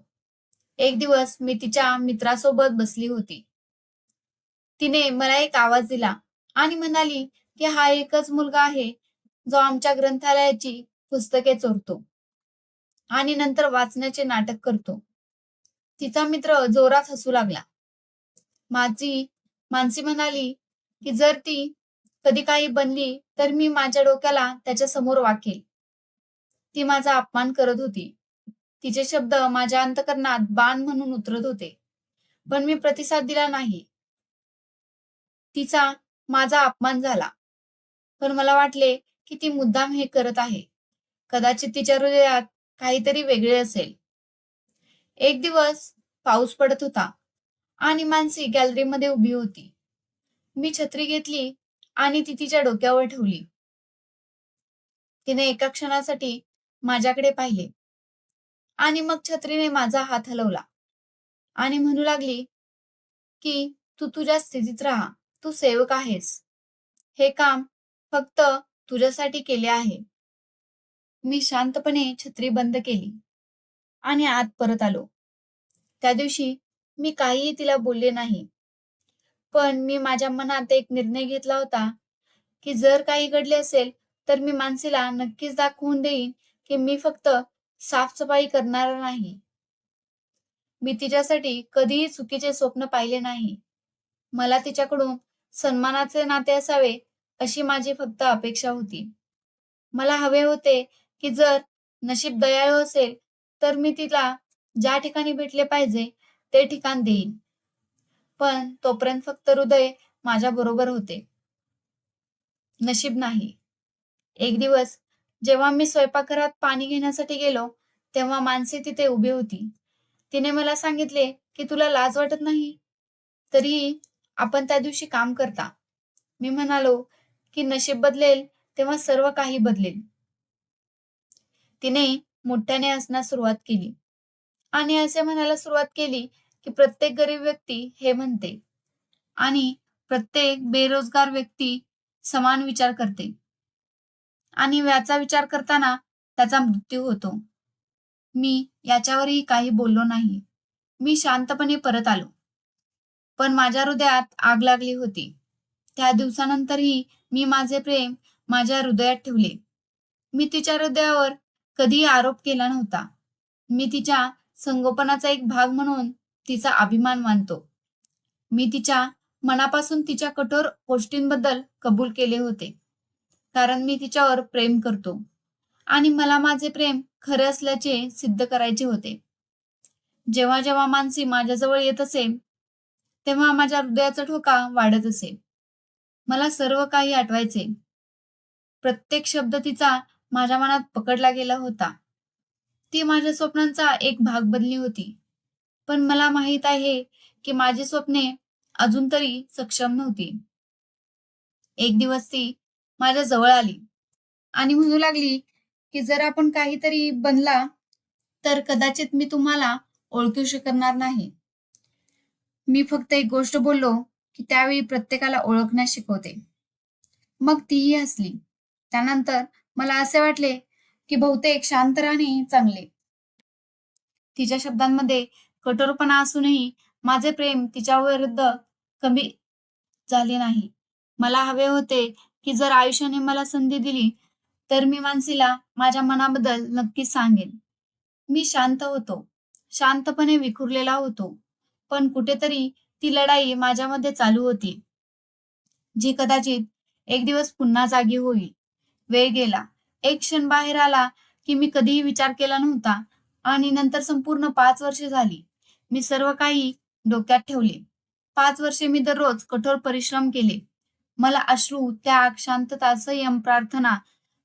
एक दिवस मी तिच्या मित्रासोबत बसली होती. तिने मला एक आवाज दिला आणि म्हणाली, की "हा एकच मुलगा आहे, जो आमच्या ग्रंथालयाची पुस्तके चोरतो आणि नंतर वाचण्याचे नाटक करतो." तिचा मित्र जोरात हसू लागला. माझी मानसी म्हणाली, की "जर ती कधी काही बनली, तर मी माझ्या डोक्याला त्याच्यासमोर वाकेल." ती माझा अपमान करत होती. तिचे शब्द माझ्या अंतःकरणात बाण म्हणून उतरत होते. पण मी प्रतिसाद दिला नाही. तिचा माझा अपमान झाला. पण मला वाटले, की ती मुद्दाम हे करत आहे. कदाचित तिच्या हृदयात काहीतरी वेगळे असेल. एक दिवस पाऊस पडत होता आणि मानसी गॅलरीमध्ये उभी होती. मी छत्री घेतली आणि ती तिच्या डोक्यावर ठेवली. तिने एका क्षणासाठी माझ्याकडे पाहिले आणि मग छत्रीने माझा हात हलवला आणि म्हणू लागली, की "तू तुझ्या स्थितीत राहा. तू सेवक आहेस. हे काम फक्त तुझ्यासाठी केले आहे." मी शांतपणे छत्री बंद केली आणि आत परत आलो. त्या दिवशी मी काहीही तिला बोलले नाही. पण मी माझ्या मनात एक निर्णय घेतला होता, की जर काही घडले असेल, तर मी मानसीला नक्कीच दाखवून देईन, की मी फक्त साफ-सफाई करणारा नाही. मी तिच्यासाठी कधीही चुकीचे स्वप्न पाहिले नाही. मला तिच्याकडून सन्मानाचे नाते असावे, अशी माझी फक्त अपेक्षा होती. मला हवे होते, की जर नशीब दयाळू असेल, तर मी तिला ज्या ठिकाणी भेटले पाहिजे, ते ठिकाण देईन. पण तोपर्यंत फक्त हृदय माझ्याबरोबर होते, नशीब नाही. एक दिवस जेव्हा मी स्वयंपाकघरात पाणी घेण्यासाठी गेलो, तेव्हा मानसी तिथे उभी होती. तिने मला सांगितले, की "तुला लाज वाटत नाही? तरीही आपण त्या दिवशी काम करता." मी म्हणालो, की "नशीब बदलेल तेव्हा सर्व काही बदलेल." तिने मोठ्याने हसण्यास सुरुवात केली आणि असे म्हणायला सुरुवात केली, की "प्रत्येक गरीब व्यक्ती हे म्हणते आणि प्रत्येक बेरोजगार व्यक्ती समान विचार करते आणि याचा विचार करताना त्याचा मृत्यू होतो." मी याच्यावरही काही बोललो नाही. मी शांतपणे परत आलो. पण माझ्या हृदयात आग लागली होती. त्या दिवसानंतरही मी माझे प्रेम माझ्या हृदयात ठेवले. मी तिच्या हृदयावर कधीही आरोप केला नव्हता. मी तिच्या संगोपनाचा एक भाग म्हणून तिचा अभिमान मानतो. मी तिच्या मनापासून तिच्या कठोर गोष्टींबद्दल कबूल केले होते. कारण मी तिच्यावर प्रेम करतो आणि मला माझे प्रेम खरे असल्याचे सिद्ध करायचे होते. जेव्हा जेव्हा मानसी माझ्याजवळ येत असे, तेव्हा माझ्या हृदयाचा ठोका वाढत असे. मला सर्व काही आठवायचे. प्रत्येक शब्द तिचा माझ्या मनात पकडला गेला होता. ती माझ्या स्वप्नांचा एक भाग बनली होती. पण मला माहीत आहे, की माझी स्वप्ने अजून तरी सक्षम नव्हती. एक दिवस ती माझ्या जवळ आली आणि म्हणू लागली, की "जर आपण काहीतरी बनला, तर कदाचित मी तुम्हाला ओळखू शकणार नाही." मी फक्त एक गोष्ट बोललो की त्यावेळी प्रत्येकाला ओळखण्यास शिकवते. मग तीही हसली. त्यानंतर मला असे वाटले की बहुतेक शांत राहणे चांगले. तिच्या शब्दांमध्ये कठोरपणा असूनही माझे प्रेम तिच्याविरुद्ध कमी झाले नाही. मला हवे होते की जर आयुष्याने मला संधी दिली, तर मी मानसीला माझ्या मनाबद्दल नक्कीच सांगेन. मी शांत होतो. शांतपणे विखुरलेला होतो. पण कुठेतरी ती लढाई माझ्यामध्ये चालू होती, जी कदाचित एक दिवस पुन्हा जागी होईल. वेळ गेला. एक क्षण बाहेर आला, की मी कधीही विचार केला नव्हता आणि नंतर संपूर्ण 5 वर्षे झाली. मी सर्व काही डोक्यात ठेवले. 5 वर्षे मी दररोज कठोर परिश्रम केले. मला अश्रू, त्याग, शांतता, संयम, प्रार्थना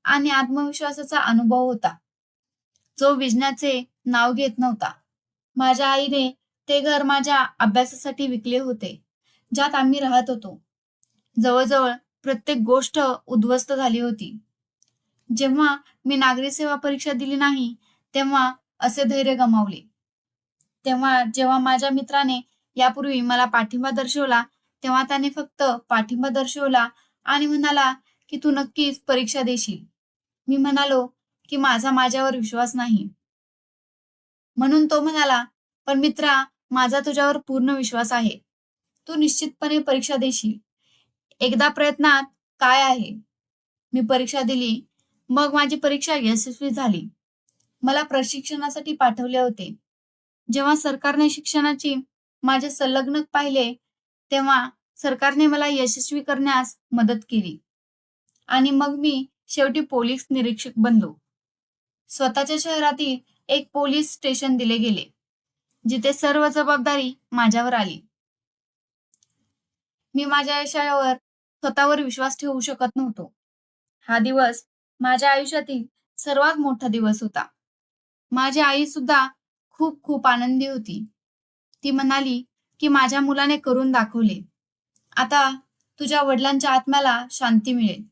आणि आत्मविश्वासाचा अनुभव होता, जो विझण्याचे नाव घेत नव्हता. माझ्या आईने ते घर माझ्या अभ्यासासाठी विकले होते, ज्यात आम्ही राहत होतो. जवळ प्रत्येक गोष्ट उद्ध्वस्त झाली होती. जेव्हा मी नागरी सेवा परीक्षा दिली नाही, तेव्हा असे धैर्य गमावले. तेव्हा जेव्हा माझ्या मित्राने यापूर्वी मला पाठिंबा दर्शवला, तेव्हा त्याने फक्त पाठिंबा दर्शवला आणि म्हणाला, की "तू नक्कीच परीक्षा देशील." मी म्हणालो, की "माझा माझ्यावर विश्वास नाही." म्हणून तो म्हणाला, "पण मित्रा, माझा तुझ्यावर पूर्ण विश्वास आहे. तू निश्चितपणे परीक्षा देशील. एकदा प्रयत्नात काय आहे?" मी परीक्षा दिली. मग माझी परीक्षा यशस्वी झाली. मला प्रशिक्षणासाठी पाठवले होते. जेव्हा सरकारने शिक्षणाची माझे संलग्नक पाहिले, तेव्हा सरकारने मला यशस्वी करण्यास मदत केली आणि मग मी शेवटी पोलीस निरीक्षक बनलो. स्वतःच्या शहरातील एक पोलीस स्टेशन दिले गेले, जिथे सर्व जबाबदारी माझ्यावर आली. मी माझ्या यशावर स्वतःवर विश्वास ठेवू शकत नव्हतो. हा दिवस माझ्या आयुष्यातील सर्वात मोठा दिवस होता. माझी आई सुद्धा खूप खूप आनंदी होती. ती म्हणाली, की "माझ्या मुलाने करून दाखवले. आता तुझ्या वडिलांच्या आत्म्याला शांती मिळेल."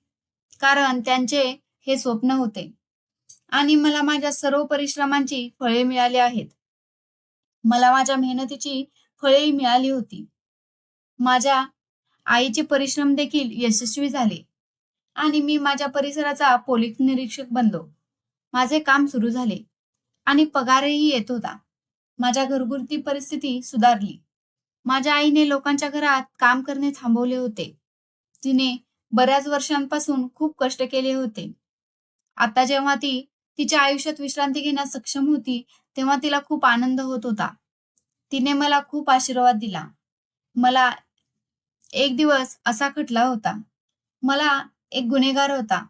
कारण त्यांचे हे स्वप्न होते आणि मला माझ्या सर्व परिश्रमांची फळे मिळाली आहेत. मला माझ्या मेहनतीची फळेही मिळाली होती. माझ्या आईचे परिश्रम देखील यशस्वी झाले आणि मी माझ्या परिसराचा पोलीस निरीक्षक बनलो. माझे काम सुरू झाले आणि पगारही येत होता. माझ्या घरगुती परिस्थिती सुधारली. माझ्या आईने लोकांच्या घरात काम करणे थांबवले होते. तिने बऱ्याच वर्षांपासून खूप कष्ट केले होते. आता जेव्हा ती तिच्या आयुष्यात विश्रांती घेण्यास सक्षम होती, तेव्हा तिला खूप आनंद होत होता. तिने मला खूप आशीर्वाद दिला. मला एक दिवस असा खटला होता. मला एक गुन्हेगार होता,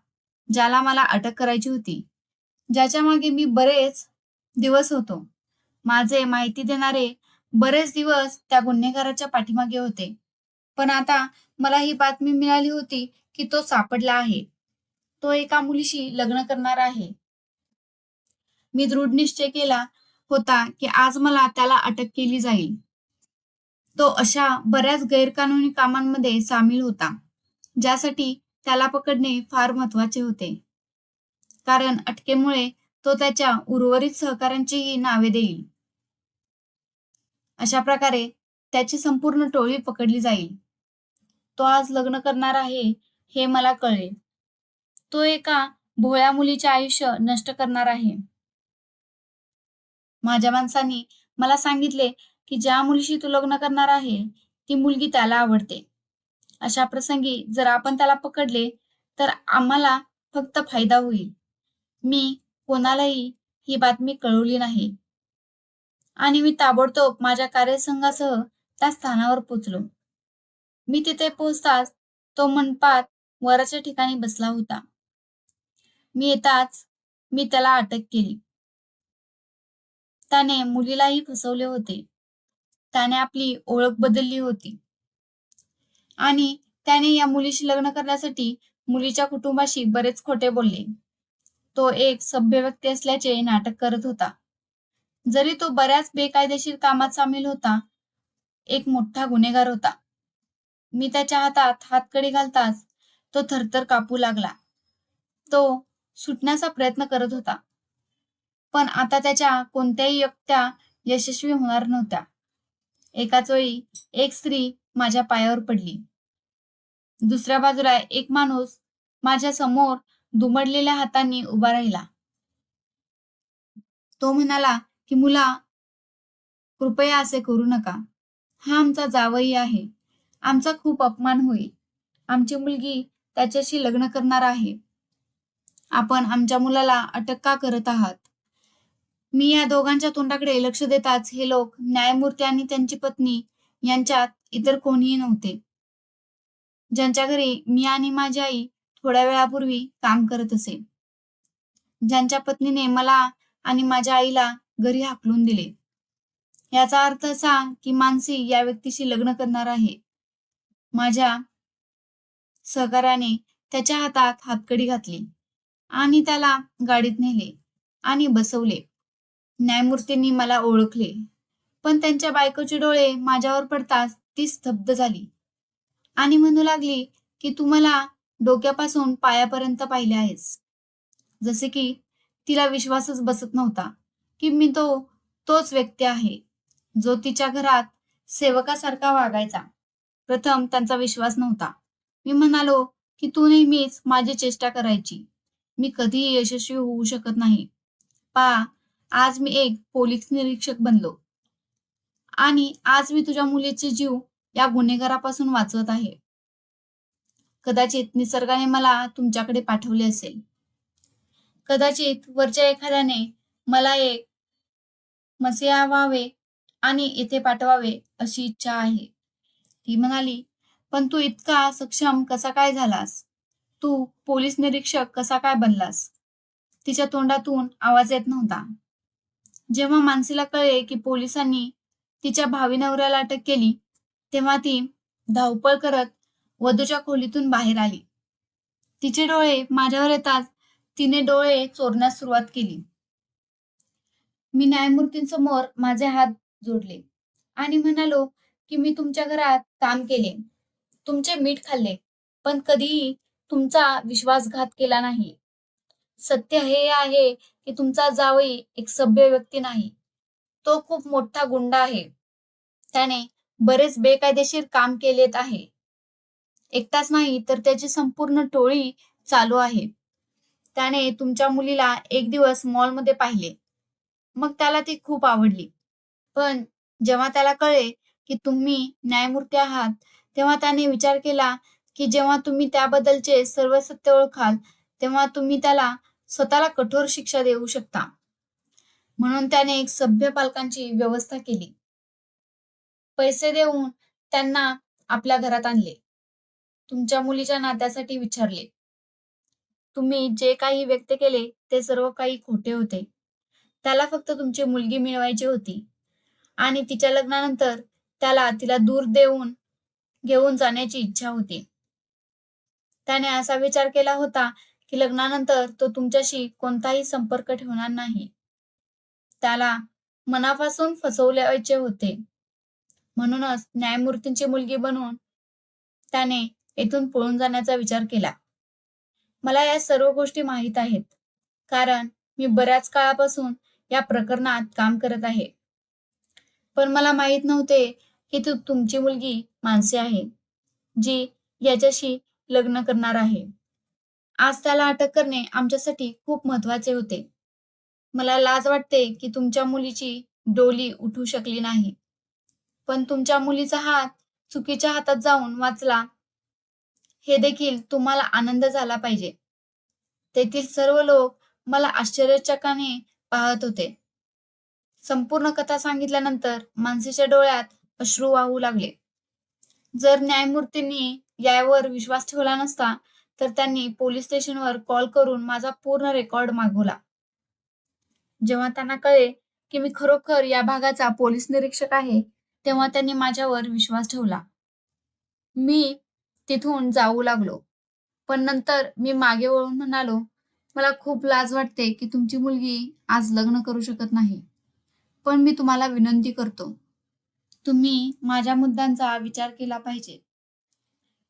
ज्याला मला अटक करायची होती, ज्याच्या मागे मी बरेच दिवस होतो. माझे माहिती देणारे बरेच दिवस त्या गुन्हेगाराच्या पाठीमागे होते. पण आता मला ही बातमी मिळाली होती, की तो सापडला आहे. तो एका मुलीशी लग्न करणार आहे. मी दृढ निश्चय केला होता, की आज मला त्याला अटक केली जाईल. तो अशा बऱ्याच गैरकानूनी कामांमध्ये सामील होता, ज्यासाठी त्याला पकडणे फार महत्त्वाचे होते. कारण अटकेमुळे तो त्याच्या उर्वरित सहकाऱ्यांचीही नावे देईल. अशा प्रकारे त्याची संपूर्ण टोळी पकडली जाईल. तो आज लग्न करणार आहे, हे मला कळले. तो एका भोळ्या मुलीचे आयुष्य नष्ट करणार आहे. माझ्या माणसांनी मला सांगितले, की ज्या मुलीशी तू लग्न करणार आहे, ती मुलगी त्याला आवडते. अशा प्रसंगी जर आपण त्याला पकडले, तर आम्हाला फक्त फायदा होईल. मी कोणालाही ही बातमी कळवली नाही आणि मी ताबडतोब माझ्या कार्यसंघासह त्या स्थानावर पोहोचलो. मी तिथे पोहोचताच तो मंडपात वराच्या ठिकाणी बसला होता. मी येताच मी त्याला अटक केली. त्याने मुलीलाही फसवले होते. त्याने आपली ओळख बदलली होती आणि त्याने या मुलीशी लग्न करण्यासाठी मुलीच्या कुटुंबाशी बरेच खोटे बोलले. तो एक सभ्य व्यक्ती असल्याचे नाटक करत होता. जरी तो बऱ्याच बेकायदेशीर कामात सामील होता, एक मोठा गुन्हेगार होता. मी त्याच्या हातात हातकडी घालताच तो थरथर कापू लागला. तो सुटण्याचा प्रयत्न करत होता, पण आता त्याच्या कोणत्याही युक्त्या यशस्वी होणार नव्हत्या. एकाच वेळी एक स्त्री माझ्या पायावर पडली. दुसऱ्या बाजूला एक माणूस माझ्या समोर दुमडलेल्या हातांनी उभा राहिला. तो म्हणाला, की "मुला, कृपया असे करू नका. हा आमचा जावई आहे. आमचा खूप अपमान होईल. आमची मुलगी त्याच्याशी लग्न करणार आहे. आपण आमच्या मुलाला अटक का करत आहात?" मी या दोघांच्या तोंडाकडे लक्ष देताच हे लोक, न्यायमूर्ती आणि त्यांची पत्नी यांच्यात इतर कोणीही नव्हते, ज्यांच्या घरी मी आणि माझी आई थोड्या वेळापूर्वी काम करत असे. ज्यांच्या पत्नीने मला आणि माझ्या आईला घरी हाकलून दिले. याचा अर्थ असा की मानसी या व्यक्तीशी लग्न करणार आहे. माझ्या सहकार्याने त्याच्या हातात हातकडी घातली आणि त्याला गाडीत नेले आणि बसवले. न्यायमूर्तींनी मला ओळखले, पण त्यांच्या बायकोचे डोळे माझ्यावर पडताच ती स्तब्ध झाली आणि म्हणू लागली, की "तू मला डोक्यापासून पायापर्यंत पाहिले आहेस." जसे की तिला विश्वासच बसत नव्हता, की मी तोच व्यक्ती आहे, जो तिच्या घरात सेवकासारखा वागायचा. प्रथम त्यांचा विश्वास नव्हता. मी म्हणालो, की "तू नेहमीच माझी चेष्टा करायची. मी कधीही यशस्वी होऊ शकत नाही. पहा, आज मी एक पोलीस निरीक्षक बनलो आणि आज मी तुझ्या मुलीचे जीव या गुन्हेगारापासून वाचवत आहे. कदाचित निसर्गाने मला तुमच्याकडे पाठवले असेल. कदाचित वरच्या एखाद्याने मला एक मसीहा व्हावे आणि इथे पाठवावे अशी इच्छा आहे." ती म्हणाली, "पण तू इतका सक्षम कसा काय झालास? तू पोलीस निरीक्षक कसा काय बनलास?" तिच्या तोंडातून आवाज येत नव्हता. जेव्हा मानसीला कळले, की पोलिसांनी तिच्या भावी नवऱ्याला अटक केली, तेव्हा ती धावपळ करत वधूच्या खोलीतून बाहेर आली. तिचे डोळे माझ्यावर येताच तिने डोळे चोरण्यास सुरुवात केली. मी न्यायमूर्तींसमोर माझे हात जोडले आणि म्हणालो, की "मी तुमच्या घरात काम केले, तुमचे मीठ खाल्ले, पण कधीही तुमचा विश्वासघात केला नाही. सत्य हे आहे, की तुमचा जावई एक सभ्य व्यक्ती नाही. तो खूप मोठा गुंड आहे. त्याने बरेच बेकायदेशीर काम केलेत आहे. एकटाच नाही, तर त्याची संपूर्ण टोळी चालू आहे. त्याने तुमच्या मुलीला एक दिवस मॉलमध्ये पाहिले. मग त्याला ती खूप आवडली. पण जेव्हा त्याला कळले, की तुम्ही न्यायमूर्ती आहात, तेव्हा त्याने विचार केला, की जेव्हा तुम्ही त्याबद्दलचे सर्व सत्य ओळखाल, तेव्हा तुम्ही त्याला स्वतःला कठोर शिक्षा देऊ शकता. म्हणून त्याने एक सभ्य पालकांची व्यवस्था केली. पैसे देऊन त्यांना आपल्या घरात आणले. तुमच्या मुलीच्या नात्यासाठी विचारले. तुम्ही जे काही व्यक्त केले ते सर्व काही खोटे होते. त्याला फक्त तुमची मुलगी मिळवायची होती आणि तिच्या लग्नानंतर त्याला तिला दूर देऊन घेऊन जाण्याची इच्छा होती. त्याने असा विचार केला होता, की लग्नानंतर तो तुमच्याशी कोणताही संपर्क ठेवणार नाही. त्याला मनापासून फसवल्याचे होते. म्हणूनच न्यायमूर्तींची मुलगी बनून त्याने येथून पळून जाण्याचा विचार केला. मला या सर्व गोष्टी माहीत आहेत, कारण मी बऱ्याच काळापासून या प्रकरणात काम करत आहे. पण मला माहीत नव्हते, की तुमची मुलगी मानसी आहे, जी याच्याशी लग्न करणार आहे. आज त्याला अटक करणे आमच्यासाठी खूप महत्त्वाचे होते. मला लाज वाटते, की तुमच्या मुलीची डोली उठू शकली नाही. पण तुमच्या मुलीचा हात चुकीच्या हातात जाऊन वाचला, हे देखील तुम्हाला आनंद झाला पाहिजे. तेथील सर्व लोक मला आश्चर्यचकित पाहत होते. संपूर्ण कथा सांगितल्यानंतर मानसीच्या डोळ्यात अश्रू वाहू लागले. जर न्यायमूर्तींनी यावर विश्वास ठेवला नसता, तर त्यांनी पोलीस स्टेशनवर कॉल करून माझा पूर्ण रेकॉर्ड मागवला. जेव्हा त्यांना कळले, की मी खरोखर या भागाचा पोलीस निरीक्षक आहे, तेव्हा त्यांनी माझ्यावर विश्वास ठेवला. मी तिथून जाऊ लागलो. पण नंतर मी मागे वळून म्हणालो, "मला खूप लाज वाटते, की तुमची मुलगी आज लग्न करू शकत नाही. पण मी तुम्हाला विनंती करतो, तुम्ही माझ्या मुद्द्यांचा विचार केला पाहिजे.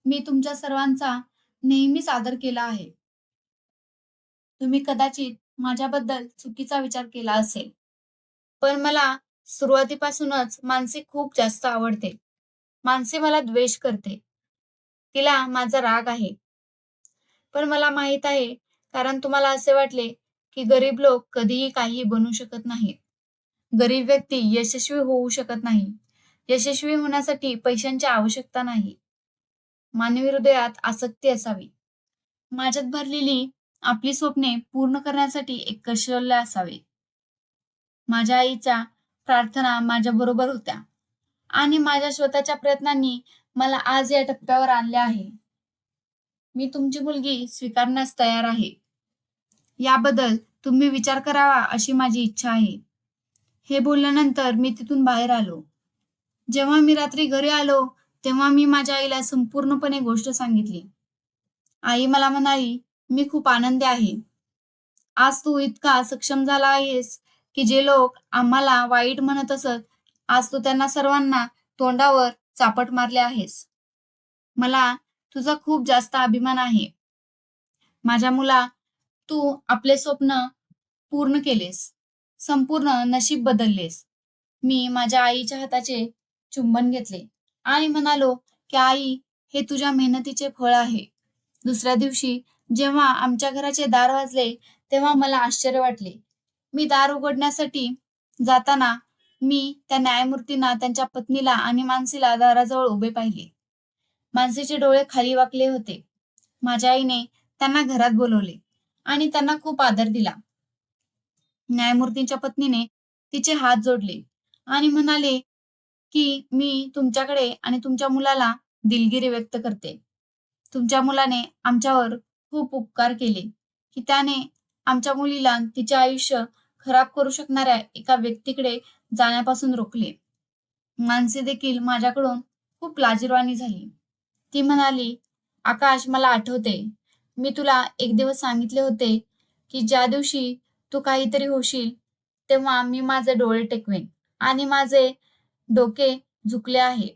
मी तुमच्या सर्वांचा नेहमीच आदर केला आहे. तुम्ही कदाचित माझ्याबद्दल चुकीचा विचार केला असेल. पण मला सुरुवातीपासूनच मानसी खूप जास्त आवडते. मानसी मला द्वेष करते. तिला माझा राग आहे. पण मला माहीत आहे, कारण तुम्हाला असे वाटले, की गरीब लोक कधीही काहीही बनू शकत नाहीत. गरीब व्यक्ती यशस्वी होऊ शकत नाही. यशस्वी होण्यासाठी पैशांची आवश्यकता नाही. मानवी हृदयात आसक्ती असावी. माझ्यात भरलेली आपली स्वप्ने पूर्ण करण्यासाठी एक कौशल्य असावे. माझ्या आईच्या प्रार्थना माझ्याबरोबर होत्या आणि माझ्या स्वतःच्या प्रयत्नांनी मला आज या टप्प्यावर आणले आहे. मी तुमची मुलगी स्वीकारण्यास तयार आहे. याबद्दल तुम्ही विचार करावा अशी माझी इच्छा आहे. हे बोलल्यानंतर मी तिथून बाहेर आलो. जेव्हा मी रात्री घरी आलो, तेव्हा मी माझ्या आईला संपूर्णपणे गोष्ट सांगितली. आई मला म्हणाली, "मी खूप आनंदी आहे. आज तू इतका सक्षम झाला आहेस, की जे लोक आम्हाला वाईट म्हणत असत, आज तू त्यांना सर्वांना तोंडावर चापट मारले आहेस. मला तुझा खूप जास्त अभिमान आहे. माझ्या मुला, तू आपले स्वप्न पूर्ण केलेस. संपूर्ण नशीब बदललेस." मी माझ्या आईच्या हाताचे चुंबन घेतले आणि म्हणालो, की "आई, हे तुझ्या मेहनतीचे फळ आहे." दुसऱ्या दिवशी जेव्हा आमच्या घराचे दार वाजले, तेव्हा मला आश्चर्य वाटले. मी दार उघडण्यासाठी जाताना मी त्या न्यायमूर्तींना, त्यांच्या पत्नीला आणि मानसीला दाराजवळ उभे पाहिले. मानसीचे डोळे खाली वाकले होते. माझ्या आईने त्यांना घरात बोलवले आणि त्यांना खूप आदर दिला. न्यायमूर्तींच्या पत्नीने तिचे हात जोडले आणि म्हणाले, की "मी तुमच्याकडे आणि तुमच्या मुलाला दिलगिरी व्यक्त करते. तुमच्या मुलाने आमच्यावर खूप उपकार केले, की त्याने आमच्या मुलीला तिचे आयुष्य खराब करू शकणाऱ्या एका व्यक्तीकडे जाण्यापासून रोखले." मानसी देखील माझ्याकडून खूप लाजिरवाणी झाली. ती म्हणाली, "आकाश, मला आठवते, मी तुला एक दिवस सांगितले होते, की ज्या दिवशी तू काहीतरी होशील, तेव्हा मी माझे डोळे टेकवेन आणि माझे डोके झुकले आहे."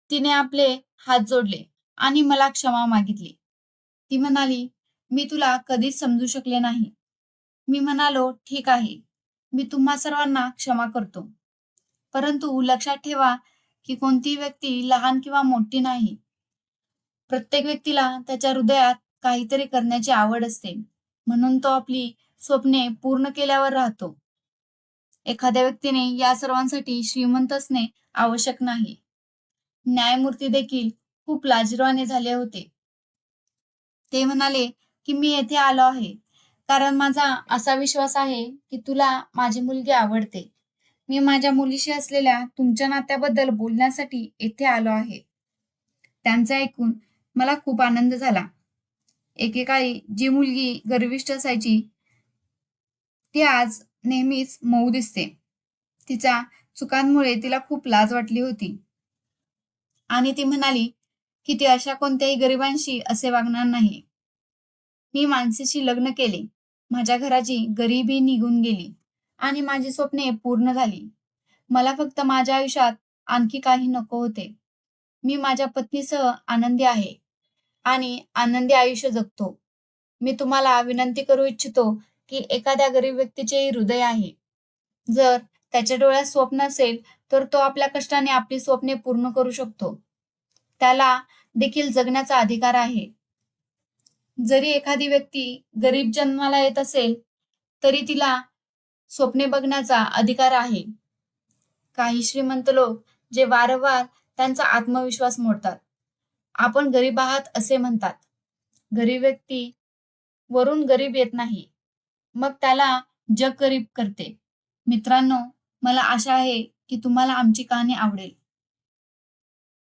तिने आपले हात जोडले आणि मला क्षमा मागितली. ती म्हणाली, "मी तुला कधीच समजू शकले नाही." मी म्हणालो, "ठीक आहे, मी तुम्हा सर्वांना क्षमा करतो. परंतु लक्षात ठेवा, की कोणतीही व्यक्ती लहान किंवा मोठी नाही. प्रत्येक व्यक्तीला त्याच्या हृदयात काहीतरी करण्याची आवड असते. म्हणून तो आपली स्वप्ने पूर्ण केल्यावर राहतो. एखाद्या व्यक्तीने या सर्वांसाठी श्रीमंत असणे आवश्यक नाही." न्यायमूर्ती देखील खूप लाजिरवाणे झाले होते. ते म्हणाले, की "मी येथे आलो आहे, कारण माझा असा विश्वास आहे, की तुला माझी मुलगी आवडते. मी माझ्या मुलीशी असलेल्या तुमच्या नात्याबद्दल बोलण्यासाठी येथे आलो आहे." त्यांचे ऐकून मला खूप आनंद झाला. एकेकाळी जी मुलगी गर्विष्ठ असायची, ती आज नेहमीच मऊ दिसते. तिच्या चुकांमुळे तिला खूप लाज वाटली होती आणि ती म्हणाली, की ती अशा कोणत्याही गरिबांशी असे वागणार नाही. मी मानसीशी लग्न केले. माझ्या घराची गरिबी निघून गेली आणि माझी स्वप्ने पूर्ण झाली. मला फक्त माझ्या आयुष्यात आणखी काही नको होते. मी माझ्या पत्नीसह आनंदी आहे आणि आनंदी आयुष्य जगतो. मी तुम्हाला विनंती करू इच्छितो, की एखाद्या गरीब व्यक्तीचे हृदय आहे. जर त्याच्या डोळ्यात स्वप्न असेल, तर तो आपल्या कष्टाने आपली स्वप्ने पूर्ण करू शकतो. त्याला देखील जगण्याचा अधिकार आहे. जरी एखादी व्यक्ती गरीब जन्माला येत असेल, तरी तिला स्वप्ने बघण्याचा अधिकार आहे. काही श्रीमंत लोक जे वारंवार त्यांचा आत्मविश्वास मोडतात. आपण गरीब आहात असे म्हणतात. गरीब व्यक्ती वरून गरीब येत नाही, मग त्याला जग गरीब करते. मित्रांनो, मला आशा आहे की तुम्हाला आमची कहाणी आवडेल.